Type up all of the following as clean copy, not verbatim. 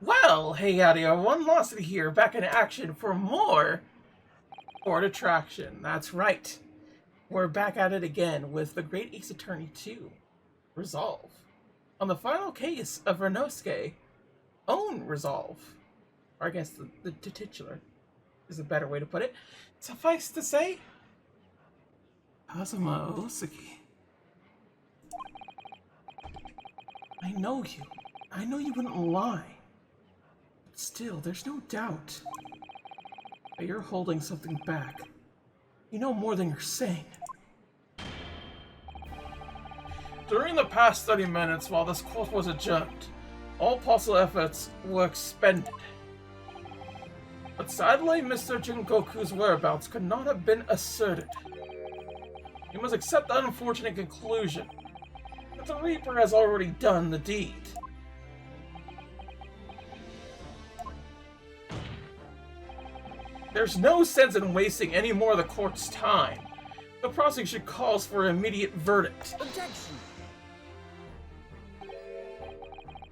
Well, hey howdy everyone, Losity here, back in action for more Court Attraction. That's right. We're back at it again with the Great Ace Attorney 2, Resolve. On the final case of Renosuke, own Resolve. Or I guess the titular is a better way to put it. Suffice to say, Kazuma Osaki. I know you. I know you wouldn't lie. Still, there's no doubt that you're holding something back. You know more than you're saying. During the past 30 minutes, while this court was adjourned, all possible efforts were expended. But sadly, Mr. Jingoku's whereabouts could not have been asserted. You must accept the unfortunate conclusion that the Reaper has already done the deed. There's no sense in wasting any more of the court's time. The prosecution calls for an immediate verdict. Objection!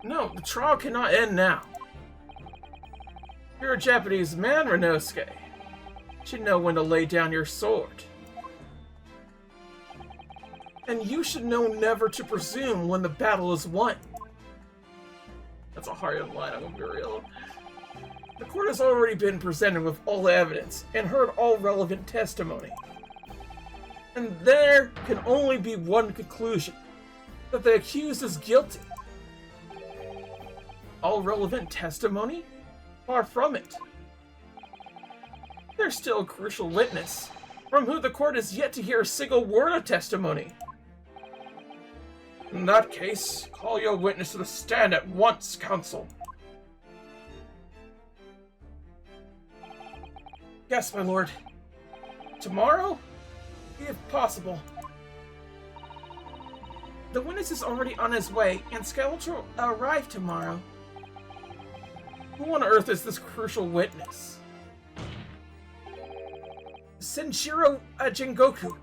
No, the trial cannot end now. You're a Japanese man, Renosuke. You should know when to lay down your sword. And you should know never to presume when the battle is won. That's a hard line, I'm gonna be real. The court has already been presented with all the evidence and heard all relevant testimony. And there can only be one conclusion, that the accused is guilty. All relevant testimony? Far from it. There's still a crucial witness, from whom the court has yet to hear a single word of testimony. In that case, call your witness to the stand at once, counsel. Yes, my lord. Tomorrow? If possible. The witness is already on his way, and Skeletor will arrive tomorrow. Who on earth is this crucial witness? Senshiro Jingoku.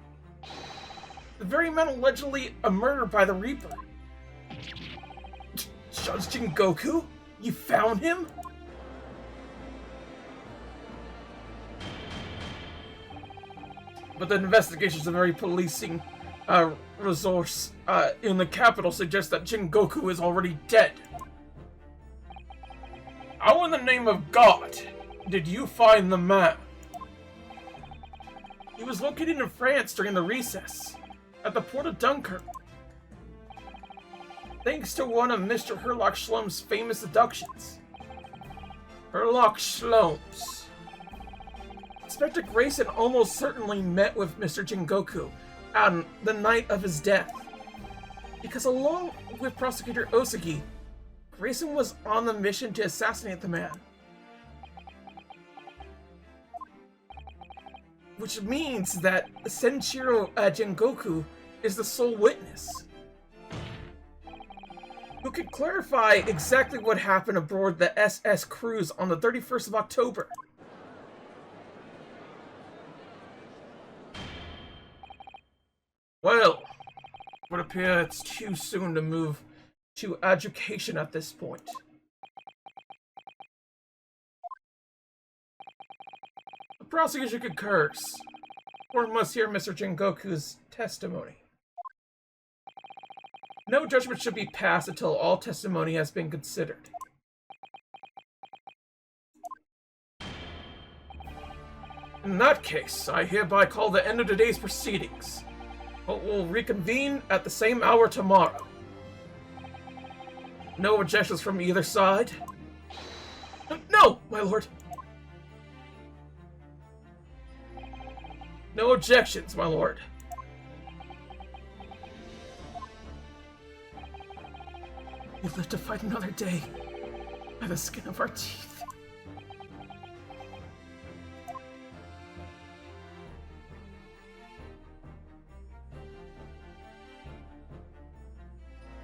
The very man allegedly murdered by the Reaper. Judge Jingoku? You found him? But the investigations of every policing resource in the capital suggests that Jingoku is already dead. How in the name of God did you find the man? He was located in France during the recess, at the port of Dunkirk. Thanks to one of Mr. Herlock Sholmes' famous deductions. Herlock Sholmes. Inspector Grayson almost certainly met with Mr. Jingoku on the night of his death, because along with Prosecutor Osaki, Grayson was on the mission to assassinate the man. Which means that Senshiro Jingoku is the sole witness, who could clarify exactly what happened aboard the SS Cruise on the 31st of October. Well, it would appear it's too soon to move to adjudication at this point. The prosecution concurs. Court must hear Mr. Jingoku's testimony. No judgment should be passed until all testimony has been considered. In that case, I hereby call the end of today's proceedings. But we'll reconvene at the same hour tomorrow. No objections from either side? No, my lord! No objections, my lord. We live to fight another day by the skin of our teeth.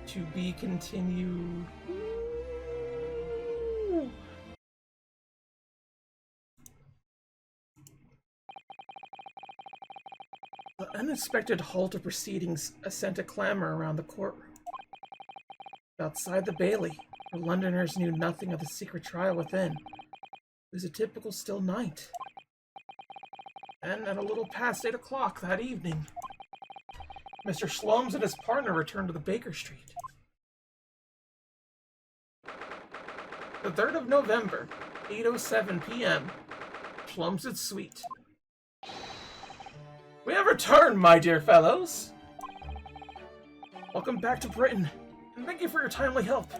To be continued. Ooh. The unexpected halt of proceedings sent a clamor around the courtroom. Outside the Bailey, The Londoners knew nothing of the secret trial within. It was a typical still night. And at a little past 8 o'clock that evening, Mr. Sholmes and his partner returned to the Baker Street. The 3rd of November, 8:07 p.m., Sholmes' suite. We have returned, my dear fellows. Welcome back to Britain, and thank you for your timely help.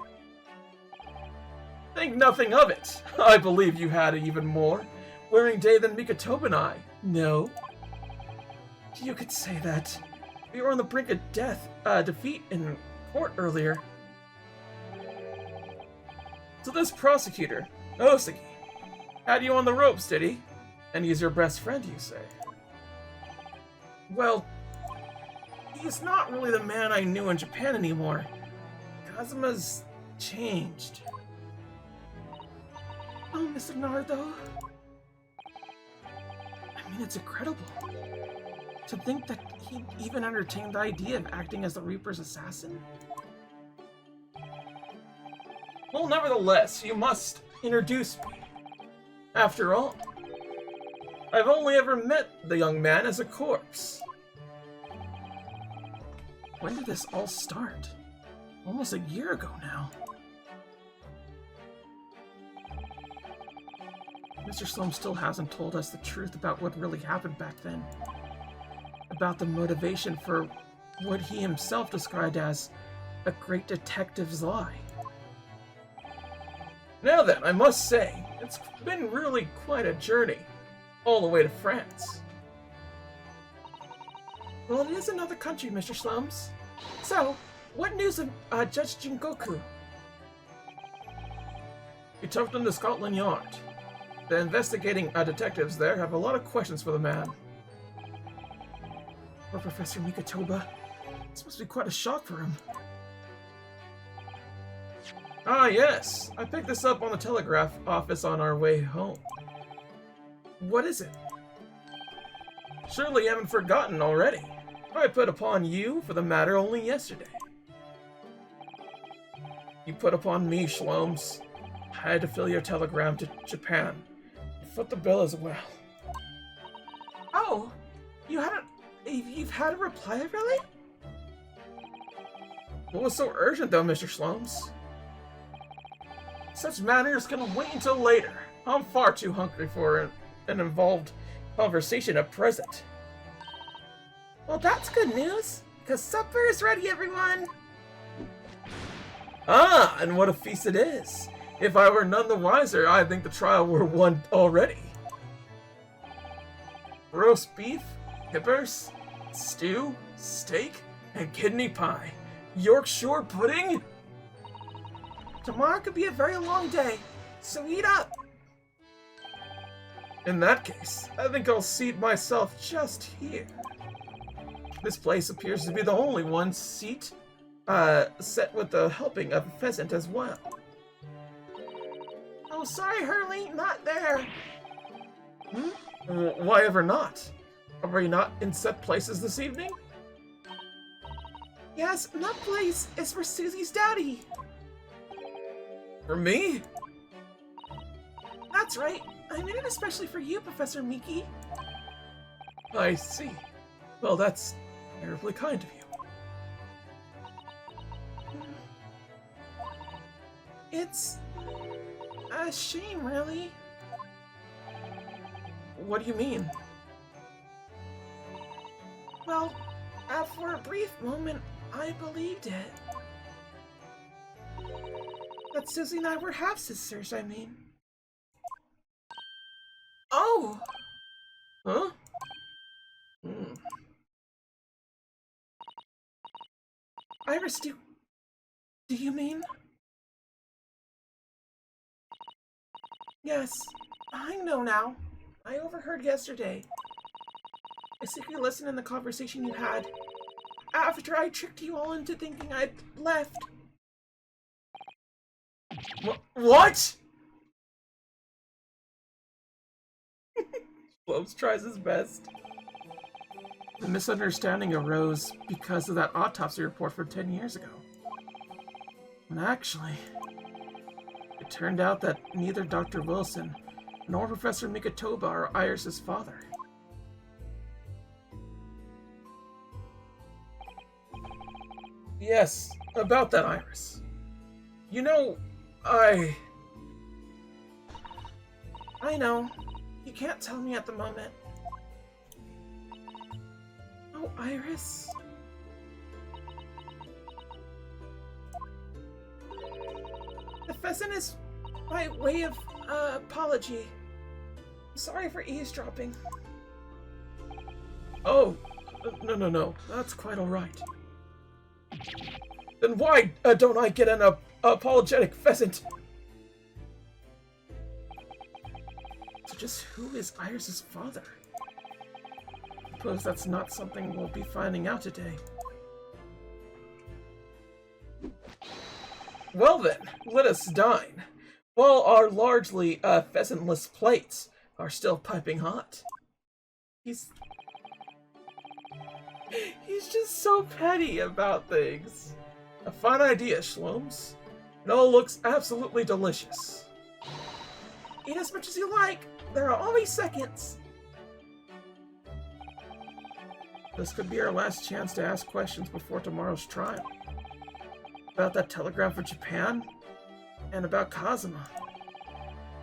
Think nothing of it. I believe you had an even more wearing day than Mikatoba and I. No? You could say that. We were on the brink of defeat in court earlier. So this prosecutor, Osaki, had you on the ropes, did he? And he's your best friend, you say? Well, he's not really the man I knew in Japan anymore. Kazuma's changed. Oh, Mr. Naruto. I mean, it's incredible. To think that he even entertained the idea of acting as the Reaper's assassin. Well, nevertheless, you must introduce me. After all, I've only ever met the young man as a corpse. When did this all start? Almost a year ago now. Mr. Sholmes still hasn't told us the truth about what really happened back then. About the motivation for what he himself described as a great detective's lie. Now then, I must say, it's been really quite a journey, all the way to France. Well, it is another country, Mr. Sholmes. So, what news of Judge Jingoku? He tucked into Scotland Yard. The investigating detectives there have a lot of questions for the man. Poor Professor Mikatoba. This must be quite a shock for him. Ah, yes. I picked this up on the telegraph office on our way home. What is it? Surely you haven't forgotten already. I put upon you for the matter only yesterday. You put upon me, Sholmes. I had to fill your telegram to Japan. Foot the bill as well. Oh, you've had a reply already? What was so urgent though, Mr. Sholmes? Such matters can wait until later. I'm far too hungry for an involved conversation at present. Well, that's good news, because supper is ready, everyone! Ah, and what a feast it is! If I were none the wiser, I think the trial were won already. Roast beef, hippers, stew, steak, and kidney pie. Yorkshire pudding? Tomorrow could be a very long day, so eat up! In that case, I think I'll seat myself just here. This place appears to be the only one set with a helping of pheasant as well. Oh, sorry, Hurley, not there. Why ever not? Are we not in set places this evening? Yes, and that place is for Susie's daddy. For me? That's right. I made it especially for you, Professor Miki. I see. Well, that's terribly kind of you. It's a shame, really. What do you mean? Well, for a brief moment, I believed it. That Susie and I were half-sisters, I mean. Oh! Huh? Iris, do you mean? Yes, I know now. I overheard yesterday. I secretly listened in the conversation you had after I tricked you all into thinking I'd left. What? Sholmes tries his best. The misunderstanding arose because of that autopsy report from 10 years ago. And actually, It turned out that neither Dr. Wilson nor Professor Mikotoba are Iris's father. Yes, about that, Iris. You know, I know. You can't tell me at the moment. Oh, Iris. The pheasant is by way of apology. I'm sorry for eavesdropping. Oh, no. That's quite alright. Then why don't I get an apologetic pheasant? So just who is Iris's father? I suppose that's not something we'll be finding out today. Well then, let us dine, while our largely pheasantless plates are still piping hot. He's just so petty about things. A fine idea, Sholmes. It all looks absolutely delicious. Eat as much as you like. There are only seconds. This could be our last chance to ask questions before tomorrow's trial. About that telegram for Japan, and about Kazuma.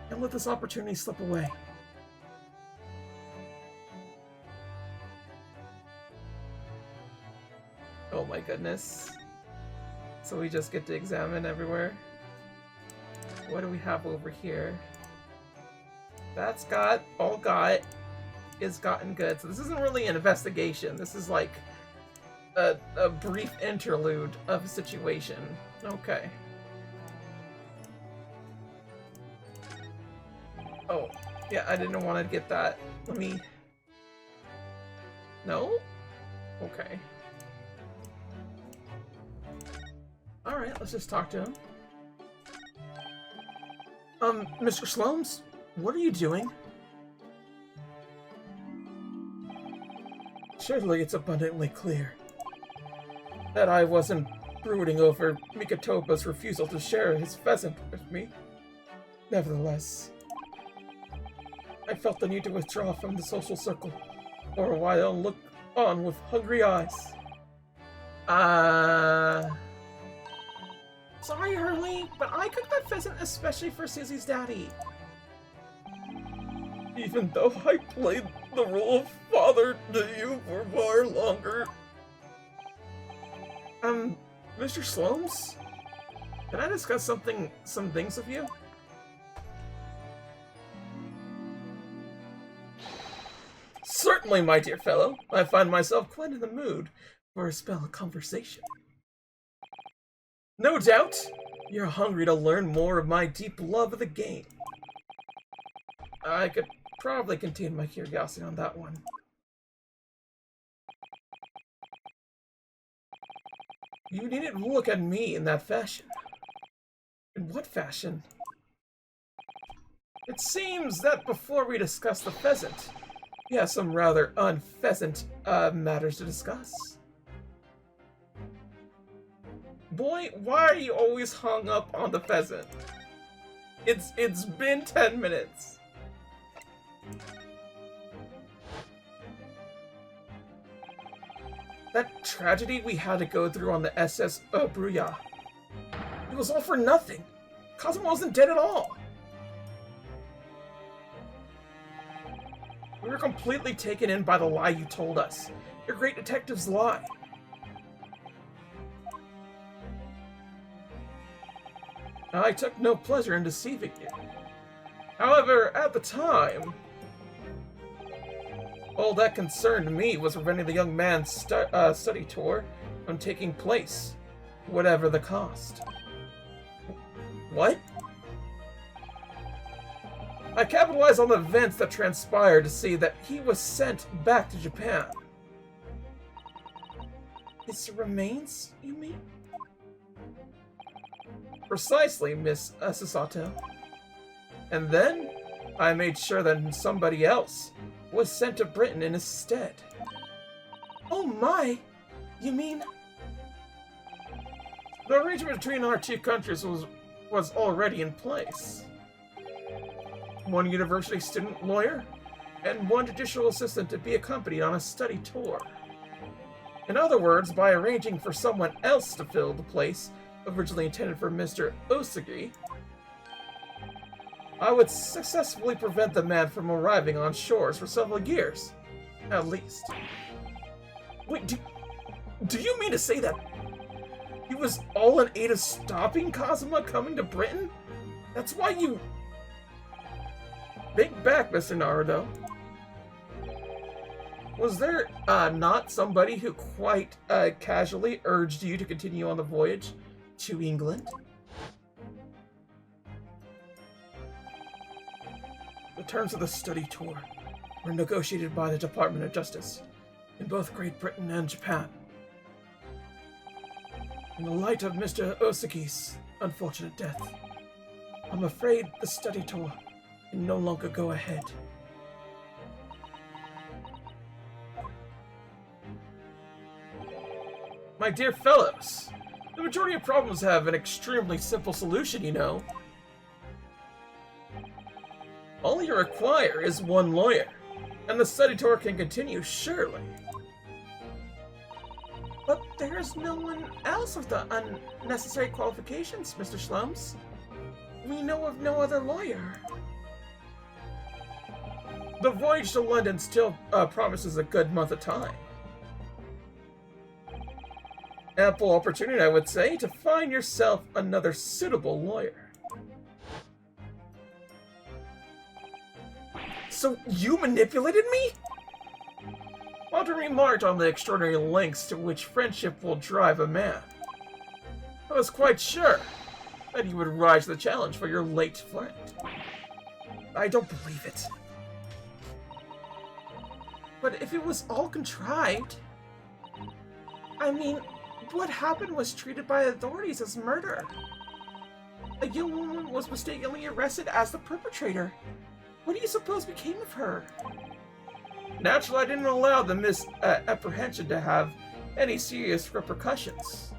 Can't let this opportunity slip away. Oh my goodness. So we just get to examine everywhere. What do we have over here? That's got, all got, is gotten good. So this isn't really an investigation. This is like a brief interlude of a situation. Okay. Oh, yeah, I didn't want to get that. Let me... No? Okay. Alright, let's just talk to him. Mr. Sholmes, what are you doing? Surely it's abundantly clear that I wasn't brooding over Mikotoba's refusal to share his pheasant with me. Nevertheless, I felt the need to withdraw from the social circle for a while and look on with hungry eyes. Sorry, Hurley, but I cooked that pheasant especially for Susie's daddy. Even though I played the role of father to you for far longer. Mr. Sholmes? Can I discuss some things with you? Certainly, my dear fellow. I find myself quite in the mood for a spell of conversation. No doubt, you're hungry to learn more of my deep love of the game. I could probably contain my curiosity on that one. You needn't look at me in that fashion. In what fashion? It seems that before we discuss the pheasant, we have some rather unpheasant matters to discuss. Boy, why are you always hung up on the pheasant? It's been 10 minutes. That tragedy we had to go through on the SS Bruya. It was all for nothing. Kazuma wasn't dead at all. We were completely taken in by the lie you told us. Your great detective's lie. I took no pleasure in deceiving you. However, at the time, all that concerned me was preventing the young man's study tour from taking place, whatever the cost. What? I capitalized on the events that transpired to see that he was sent back to Japan. His remains, you mean? Precisely, Miss Susato. And then, I made sure that somebody else was sent to Britain in his stead. Oh my! You mean... The arrangement between our two countries was was already in place. One university student lawyer, and one judicial assistant to be accompanied on a study tour. In other words, by arranging for someone else to fill the place originally intended for Mr. Osagi, I would successfully prevent the man from arriving on shores for several years, at least. Wait, do you mean to say that he was all in aid of stopping Kazuma coming to Britain? That's why you... Think back, Mr. Naruto. Was there not somebody who quite casually urged you to continue on the voyage to England? The terms of the study tour were negotiated by the Department of Justice in both Great Britain and Japan. In the light of Mr. Osaki's unfortunate death, I'm afraid the study tour can no longer go ahead. My dear fellows, the majority of problems have an extremely simple solution, you know. All you require is one lawyer, and the study tour can continue, surely. But there's no one else with the unnecessary qualifications, Mr. Sholmes. We know of no other lawyer. The voyage to London still promises a good month of time. Ample opportunity, I would say, to find yourself another suitable lawyer. So you manipulated me? Walter remarked on the extraordinary lengths to which friendship will drive a man. I was quite sure that you would rise to the challenge for your late friend. I don't believe it. But if it was all contrived... I mean, what happened was treated by authorities as murder. A young woman was mistakenly arrested as the perpetrator. What do you suppose became of her? Naturally, I didn't allow the misapprehension to have any serious repercussions.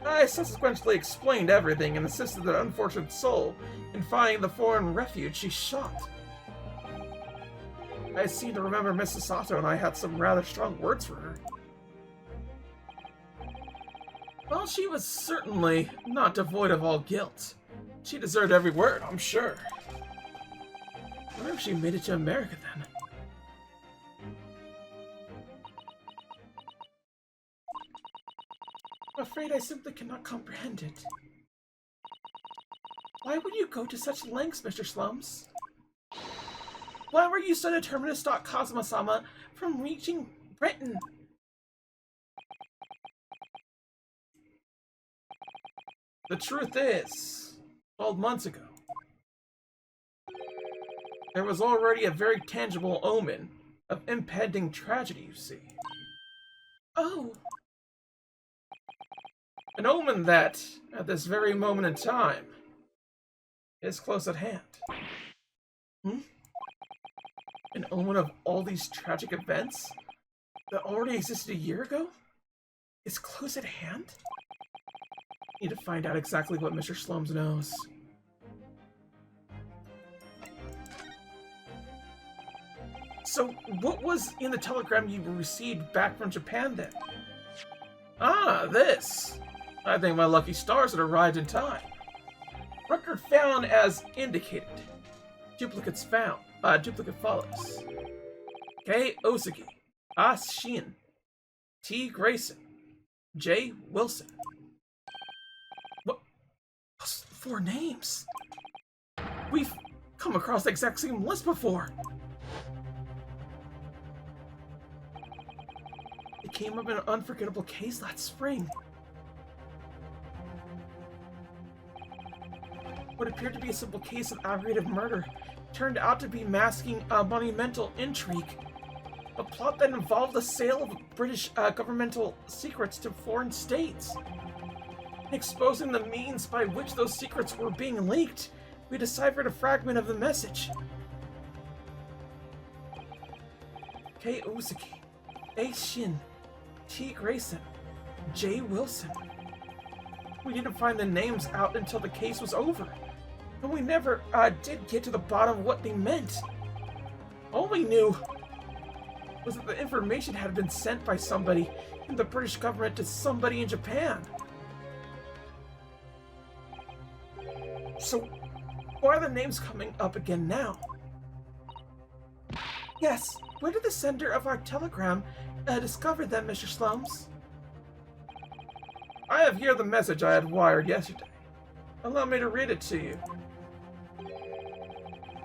I subsequently explained everything and assisted the unfortunate soul in finding the foreign refuge she sought. I seem to remember Mrs. Sato and I had some rather strong words for her. Well, she was certainly not devoid of all guilt. She deserved every word, I'm sure. I wonder if she made it to America then. I'm afraid I simply cannot comprehend it. Why would you go to such lengths, Mr. Sholmes? Why were you so determined to stop Kazuma-sama from reaching Britain? The truth is, 12 months ago, there was already a very tangible omen of impending tragedy, you see. Oh! An omen that, at this very moment in time, is close at hand. An omen of all these tragic events that already existed a year ago is close at hand? I need to find out exactly what Mr. Sholmes knows. So, what was in the telegram you received back from Japan then? Ah, this! I think my lucky stars had arrived in time. Record found as indicated. Duplicates found. Duplicate follows. K. Osagi. A. Shin. T. Grayson. J. Wilson. What? 4 names? We've come across the exact same list before. It came up in an unforgettable case last spring. What appeared to be a simple case of aggravated murder turned out to be masking a monumental intrigue. A plot that involved the sale of British governmental secrets to foreign states. Exposing the means by which those secrets were being leaked, we deciphered a fragment of the message. K. Osaki, A. Shin, T. Grayson, J. Wilson. We didn't find the names out until the case was over. And we never did get to the bottom of what they meant. All we knew was that the information had been sent by somebody in the British government to somebody in Japan. So, why are the names coming up again now? Yes, where did the sender of our telegram discover them, Mr. Sholmes? I have here the message I had wired yesterday. Allow me to read it to you.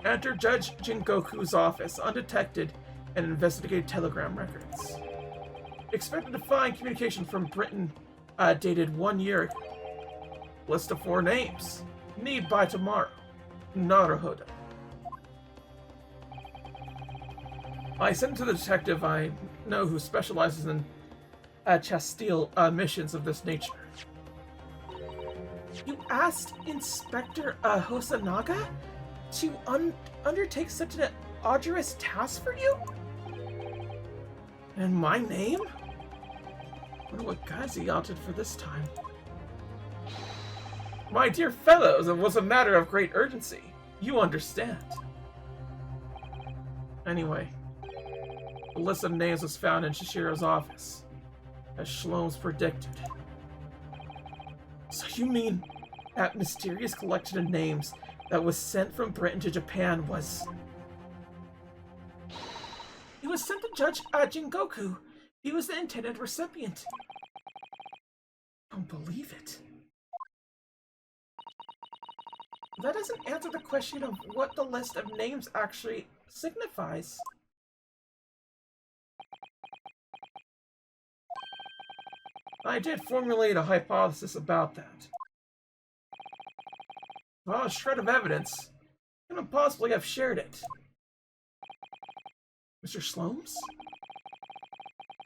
Enter Judge Jingoku's office, undetected, and investigate telegram records. Expected to find communication from Britain dated 1 year ago. List of 4 names. Need by tomorrow. Naruhodo. I sent to the detective I know who specializes in Chastile missions of this nature. You asked Inspector Hosanaga to undertake such an arduous task for you? And my name? I wonder what guise he opted for this time. My dear fellows, it was a matter of great urgency. You understand. Anyway, the list of names was found in Shishiro's office, as Sholmes predicted. So you mean that mysterious collection of names that was sent from Britain to Japan was... It was sent to Judge Jingoku. He was the intended recipient. I don't believe it. That doesn't answer the question of what the list of names actually signifies. I did formulate a hypothesis about that. Well, a shred of evidence. Couldn't possibly have shared it. Mr. Sholmes?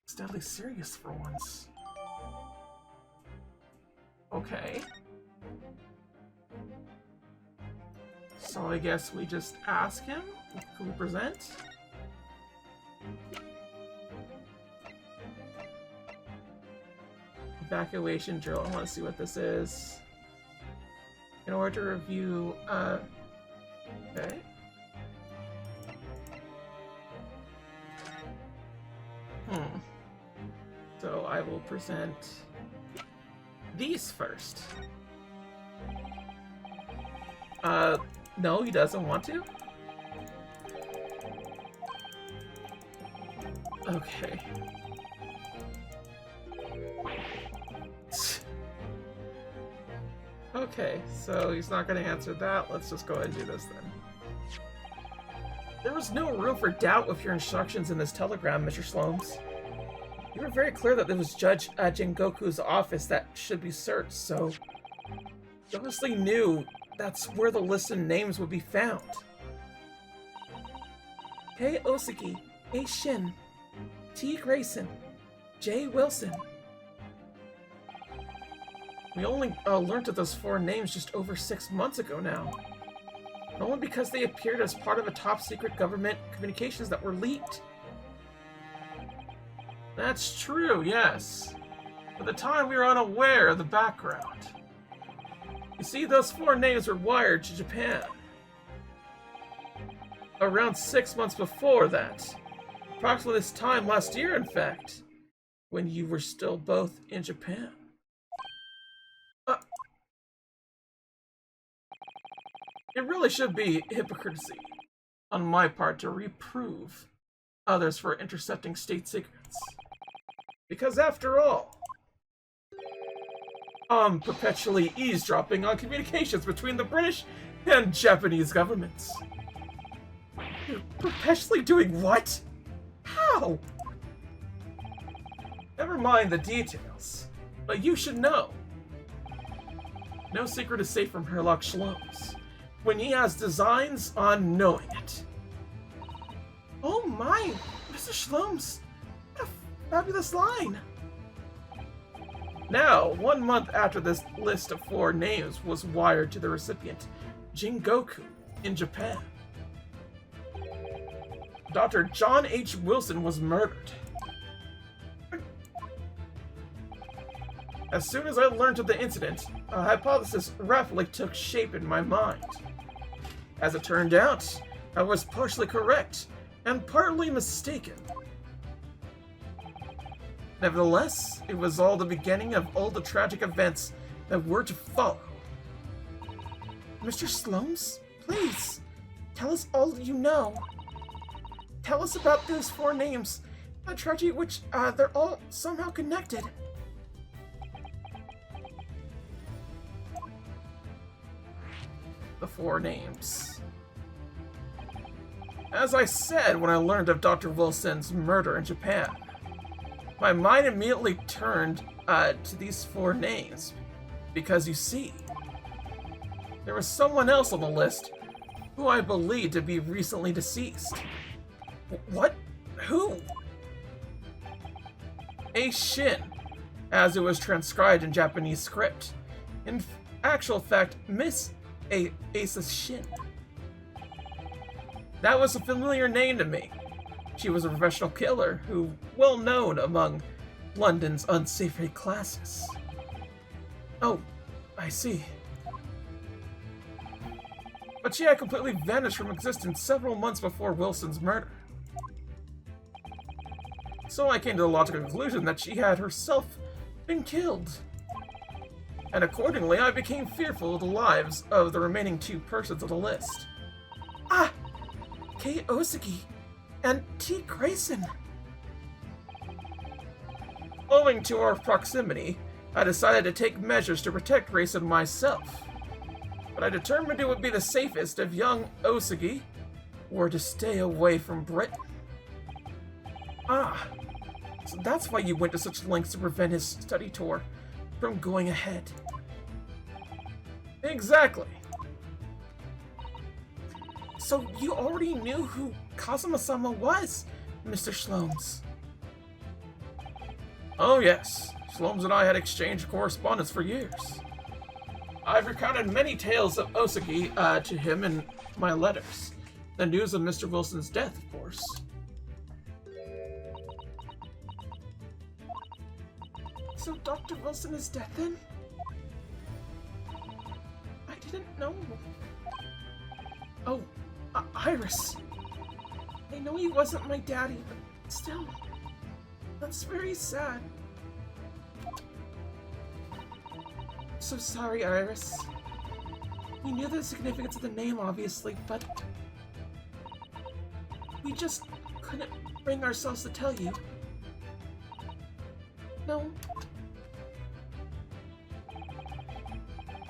It's deadly serious for once. Okay. So I guess we just ask him. Can we present? Evacuation drill. I want to see what this is. In order to review, okay. So I will present these first. No, he doesn't want to. Okay. Okay, so he's not going to answer that. Let's just go ahead and do this then. There was no room for doubt with your instructions in this telegram, Mr. Sholmes. You were very clear that it was Judge Jingoku's office that should be searched, so you obviously knew that's where the list of names would be found. Kei Osaki, A. Shin, T. Grayson, J. Wilson. We only learned of those 4 names just over 6 months ago now. And only because they appeared as part of a top-secret government communications that were leaked. That's true, yes. At the time, we were unaware of the background. You see, those 4 names were wired to Japan. Around 6 months before that. Approximately this time last year, in fact. When you were still both in Japan. It really should be hypocrisy on my part to reprove others for intercepting state secrets. Because after all, I'm perpetually eavesdropping on communications between the British and Japanese governments. You're perpetually doing what? How? Never mind the details, but you should know. No secret is safe from Herlock Sholmes when he has designs on knowing it. Oh my, Mr. Sholmes, what a fabulous line. Now, 1 month after this list of 4 names was wired to the recipient, Jingoku, in Japan, Dr. John H. Wilson was murdered. As soon as I learned of the incident, a hypothesis rapidly took shape in my mind. As it turned out, I was partially correct and partly mistaken. Nevertheless, it was all the beginning of all the tragic events that were to follow. Mr. Sholmes, please, tell us all you know. Tell us about those 4 names, a tragedy which they're all somehow connected. The 4 names. As I said when I learned of Dr. Wilson's murder in Japan, my mind immediately turned to these 4 names, because you see, there was someone else on the list who I believed to be recently deceased. What? Who? A Shin, as it was transcribed in Japanese script. In actual fact, Miss Asa Shin. That was a familiar name to me. She was a professional killer who well known among London's unsavory classes. Oh, I see. But she had completely vanished from existence several months before Wilson's murder. So I came to the logical conclusion that she had herself been killed. And accordingly, I became fearful of the lives of the remaining 2 persons on the list. Ah! Kei Osaki and T. Grayson. Owing to our proximity, I decided to take measures to protect Grayson myself. But I determined it would be the safest if young Osagi were to stay away from Britain. Ah, so that's why you went to such lengths to prevent his study tour from going ahead. Exactly. So you already knew who Kazuma-sama was, Mr. Sholmes? Oh yes, Sholmes and I had exchanged correspondence for years. I've recounted many tales of Osagi to him in my letters. The news of Mr. Wilson's death, of course. So Dr. Wilson is dead then? I didn't know. Oh, Iris. I know he wasn't my daddy, but still, that's very sad. So sorry, Iris. We knew the significance of the name, obviously, but we just couldn't bring ourselves to tell you. No.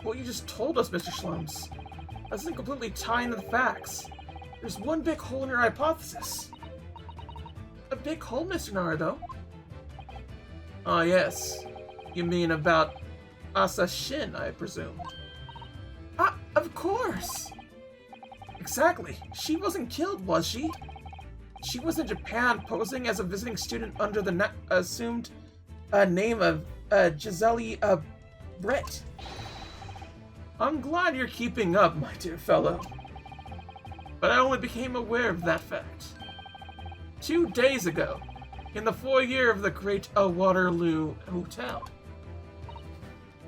Well, you just told us, Mr. Sholmes. That doesn't completely tie into the facts. There's one big hole in your hypothesis. A big hole, Mr. Naruto. Ah, yes. You mean about Asa Shin, I presume. Ah, of course! Exactly. She wasn't killed, was she? She was in Japan posing as a visiting student under the assumed name of Giselle Brett. I'm glad you're keeping up, my dear fellow. But I only became aware of that fact 2 days ago, in the foyer of the Great Waterloo Hotel.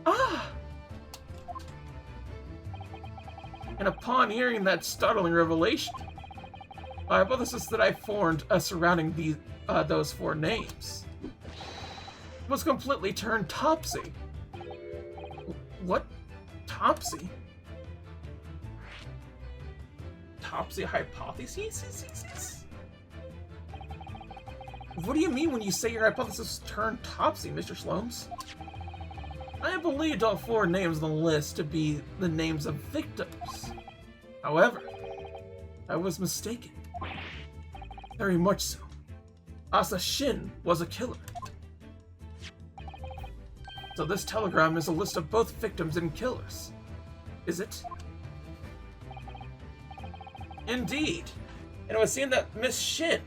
Ah! And upon hearing that startling revelation, my hypothesis that I formed surrounding those 4 names was completely turned topsy. What? Topsy? Topsy hypotheses? What do you mean when you say your hypothesis turned topsy, Mr. Sholmes? I believed all 4 names on the list to be the names of victims. However, I was mistaken. Very much so. Asa Shin was a killer. So this telegram is a list of both victims and killers. Is it? Indeed. And it was seen that Miss Shin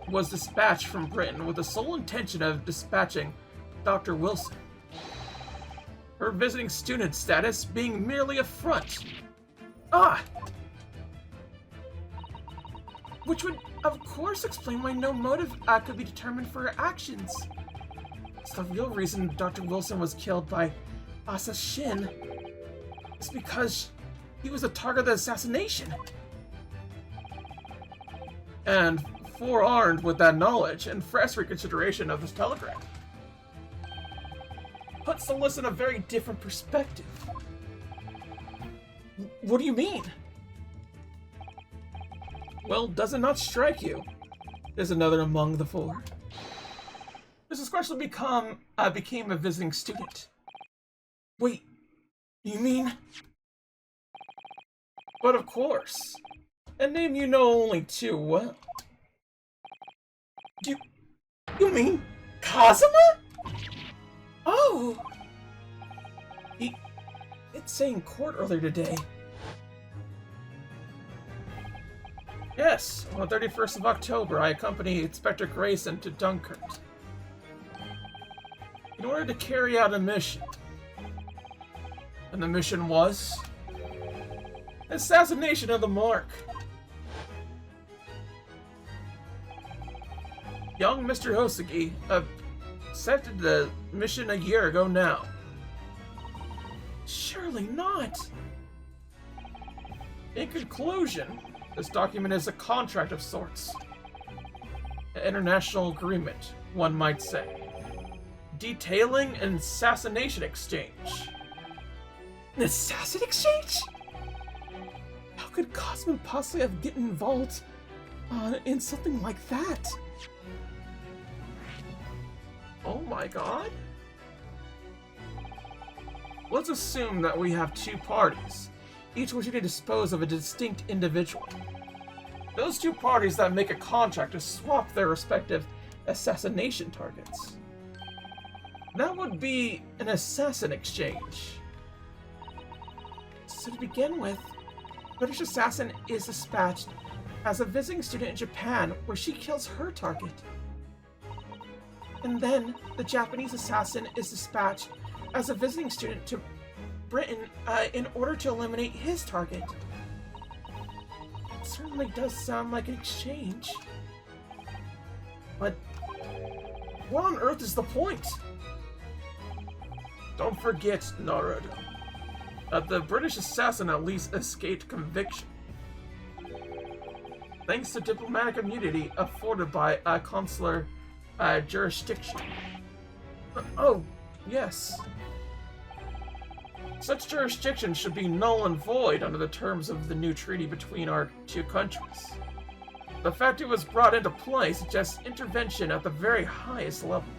was dispatched from Britain with the sole intention of dispatching Dr. Wilson. Her visiting student status being merely a front. Ah! Which would, of course, explain why no motive could be determined for her actions. It's the real reason Dr. Wilson was killed by Asa Shin. It's because he was the target of the assassination. And forearmed with that knowledge and fresh reconsideration of this telegram, puts the list in a very different perspective. What do you mean? Well, does it not strike you? There's another among the four. This especially became a visiting student. Wait, you mean? But of course. A name you know only too well. You mean Kazuma? Oh! He did say in court earlier today. Yes, on the 31st of October, I accompanied Inspector Grayson to Dunkirk in order to carry out a mission. And the mission was assassination of the Mark. Young Mr. Hosugi accepted the mission a year ago now. Surely not. In conclusion, this document is a contract of sorts. An international agreement, one might say. Detailing an assassination exchange. An assassin exchange? How could Cosmo possibly have gotten involved in something like that? Oh my god. Let's assume that we have two parties, each wishing to dispose of a distinct individual. Those two parties that make a contract to swap their respective assassination targets. That would be an assassin exchange. So to begin with, British assassin is dispatched as a visiting student in Japan where she kills her target. And then the Japanese assassin is dispatched as a visiting student to Britain in order to eliminate his target. It certainly does sound like an exchange. But what on earth is the point? Don't forget, Naruto, that the British assassin at least escaped conviction, thanks to diplomatic immunity afforded by a consular jurisdiction. Oh, yes. Such jurisdiction should be null and void under the terms of the new treaty between our two countries. The fact it was brought into play suggests intervention at the very highest level.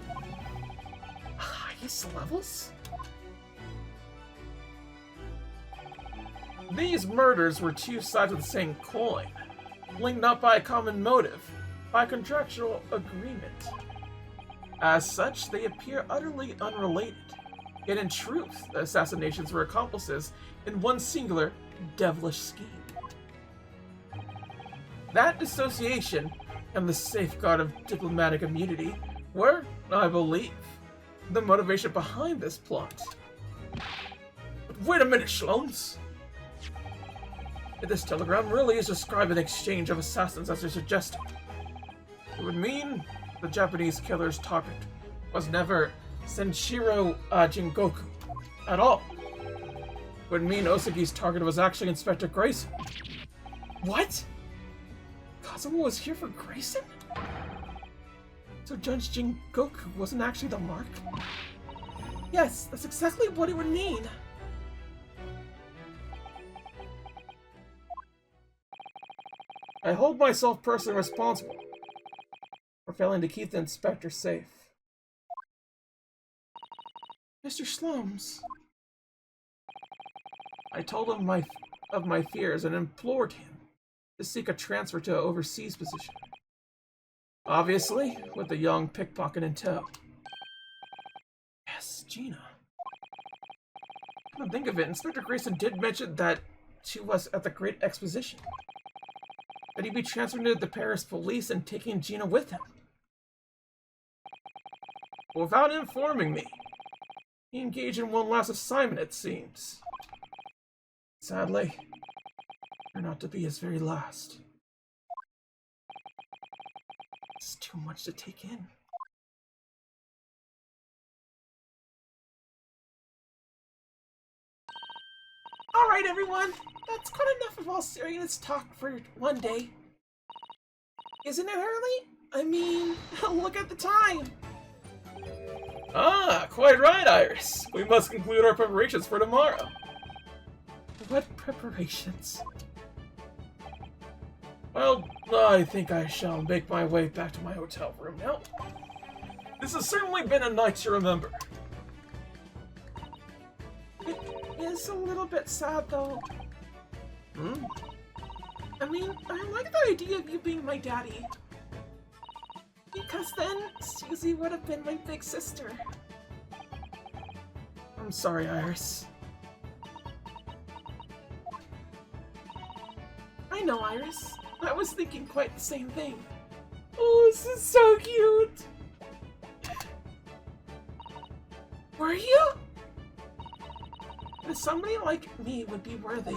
Highest levels? These murders were two sides of the same coin, linked not by a common motive, by a contractual agreement. As such, they appear utterly unrelated. Yet in truth, the assassinations were accomplices in one singular, devilish scheme. That dissociation and the safeguard of diplomatic immunity were, I believe, the motivation behind this plot. But wait a minute, Sholmes! If this telegram really is describing an exchange of assassins as you're suggesting, it would mean the Japanese killer's target was never Senshiro Jingoku at all. It would mean Osugi's target was actually Inspector Grayson. What? Kazuma was here for Grayson? So Judge Jingoku wasn't actually the mark? Yes, that's exactly what it would mean. I hold myself personally responsible for failing to keep the inspector safe. Mr. Sholmes. I told him of my fears and implored him to seek a transfer to an overseas position. Obviously, with the young pickpocket in tow. Yes, Gina. Come to think of it, Inspector Grayson did mention that to us at the Great Exposition. That he'd be transferred to the Paris police and taking Gina with him. Without informing me, he engaged in one last assignment, it seems. Sadly, turned out to be his very last. It's too much to take in. Alright, everyone. That's quite enough of all serious talk for one day. Isn't it early? I mean, look at the time. Ah, quite right, Iris. We must conclude our preparations for tomorrow. What preparations? Well, I think I shall make my way back to my hotel room now. This has certainly been a night to remember. It is a little bit sad, though. I mean, I like the idea of you being my daddy. Because then, Susie would have been my big sister. I'm sorry, Iris. I know, Iris. I was thinking quite the same thing. Oh, this is so cute! Were you? If somebody like me would be worthy,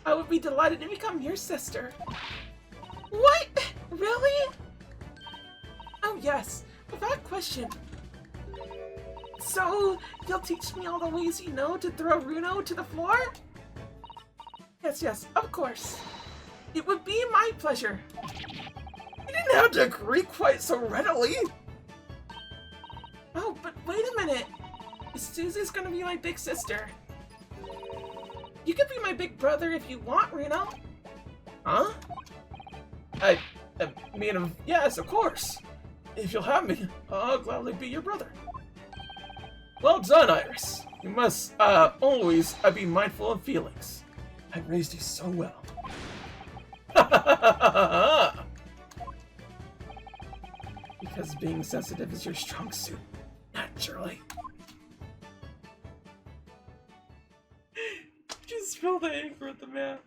I would be delighted to become your sister. What? Really? Oh yes, without question. So, you'll teach me all the ways you know to throw Runo to the floor? Yes, of course. It would be my pleasure. You didn't have to agree quite so readily. Oh, but wait a minute. Susie's gonna be my big sister. You could be my big brother if you want, Runo. Huh? I mean, yes, of course. If you'll have me, I'll gladly be your brother. Well done, Iris. You must, always be mindful of feelings. I raised you so well. Because being sensitive is your strong suit, naturally. Just feel the anger at the man.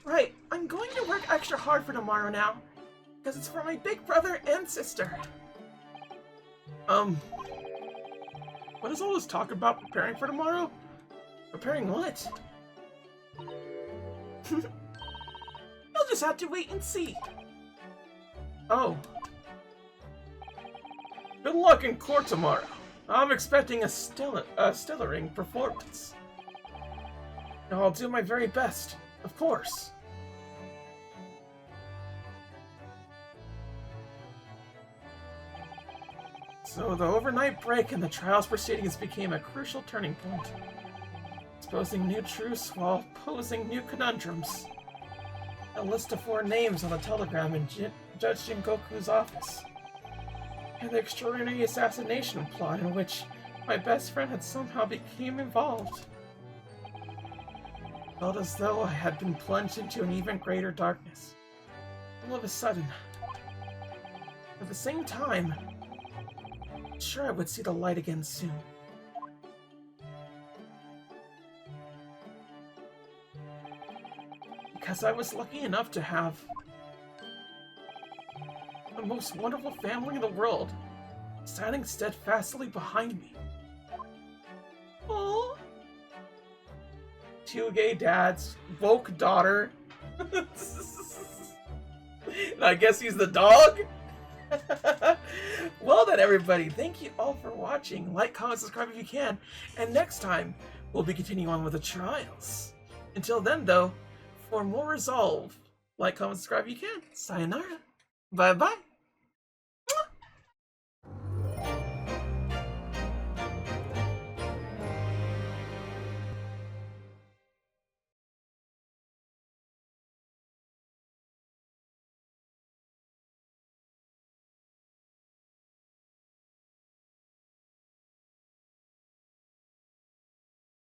Right, I'm going to work extra hard for tomorrow now. Because it's for my big brother and sister. What is all this talk about preparing for tomorrow? Preparing what? You'll just have to wait and see. Oh. Good luck in court tomorrow. I'm expecting a stellar performance. I'll do my very best, of course. So the overnight break in the trials proceedings became a crucial turning point, exposing new truths while posing new conundrums. A list of 4 names on a telegram in Judge Jingoku's office, and the extraordinary assassination plot in which my best friend had somehow become involved. It felt as though I had been plunged into an even greater darkness, all of a sudden. At the same time, I'm sure I would see the light again soon. Because I was lucky enough to have the most wonderful family in the world standing steadfastly behind me. Oh, 2 gay dads, woke daughter. I guess he's the dog? Well then, everybody, thank you all for watching. Like, comment, subscribe if you can. And next time, we'll be continuing on with the trials. Until then, though, for more resolve, like, comment, subscribe if you can. Sayonara. Bye-bye.